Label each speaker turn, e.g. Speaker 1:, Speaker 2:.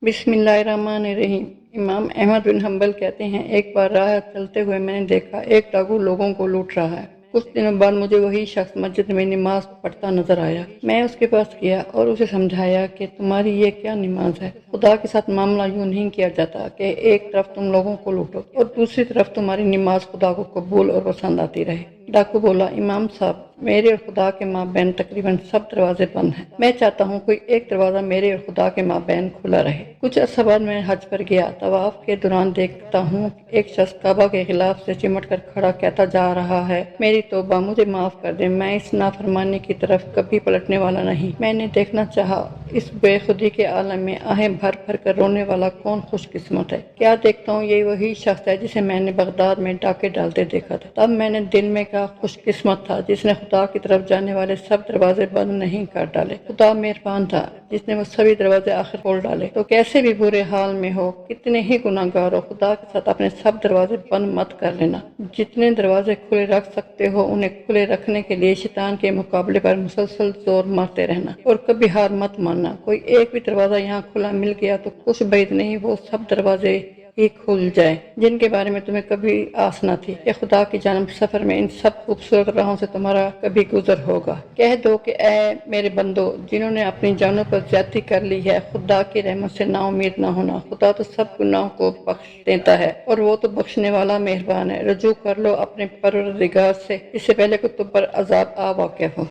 Speaker 1: بسم اللہ الرحمن الرحیم۔ امام احمد بن حنبل کہتے ہیں، ایک بار راہ چلتے ہوئے میں نے دیکھا ایک ڈاکو لوگوں کو لوٹ رہا ہے۔ کچھ دنوں بعد مجھے وہی شخص مسجد میں نماز پڑھتا نظر آیا۔ میں اس کے پاس گیا اور اسے سمجھایا کہ تمہاری یہ کیا نماز ہے؟ خدا کے ساتھ معاملہ یوں نہیں کیا جاتا کہ ایک طرف تم لوگوں کو لوٹو اور دوسری طرف تمہاری نماز خدا کو قبول اور پسند آتی رہے۔ ڈاکو بولا، امام صاحب، میرے اور خدا کے مابین تقریباً سب دروازے بند ہیں۔ میں چاہتا ہوں کوئی ایک دروازہ میرے اور خدا کے مابین کھلا رہے۔ کچھ عرصہ بعد میں حج پر گیا۔ طواف کے دوران دیکھتا ہوں ایک شخص کعبہ کے خلاف سے چمٹ کر کھڑا کہتا جا رہا ہے، میری توبہ، مجھے معاف کر دے، میں اس نافرمانی کی طرف کبھی پلٹنے والا نہیں۔ میں نے دیکھنا چاہا اس بے خودی کے عالم میں آہیں بھر بھر کر رونے والا کون خوش قسمت ہے۔ کیا دیکھتا ہوں یہ وہی شخص ہے جسے میں نے بغداد میں ڈاکے ڈالتے دیکھا تھا۔ تب میں نے دل میں کہا، خوش قسمت تھا جس نے خدا کی طرف جانے والے سب دروازے بند نہیں کر ڈالے۔ خدا مہربان تھا جس نے وہ سبھی دروازے آخر کھول ڈالے۔ تو کیسے بھی برے حال میں ہو، کتنے ہی گناہ گار ہو، خدا کے ساتھ اپنے سب دروازے بند مت کر لینا۔ جتنے دروازے کھلے رکھ سکتے ہو انہیں کھلے رکھنے کے لیے شیطان کے مقابلے پر مسلسل زور مارتے رہنا اور کبھی ہار مت ماننا۔ کوئی ایک بھی دروازہ یہاں کھلا مل گیا تو کچھ بعید نہیں وہ سب دروازے ہی کھل جائے جن کے بارے میں تمہیں کبھی آس نہ تھی کہ خدا کی جانب سفر میں ان سب خوبصورت راہوں سے تمہارا کبھی گزر ہوگا۔ کہہ دو کہ اے میرے بندو جنہوں نے اپنی جانوں پر زیادتی کر لی ہے، خدا کی رحمت سے نا امید نہ ہونا۔ خدا تو سب گناہوں کو بخش دیتا ہے اور وہ تو بخشنے والا مہربان ہے۔ رجوع کر لو اپنے پروردگار سے اس سے پہلے کہ تم پر عذاب آ واقع ہو۔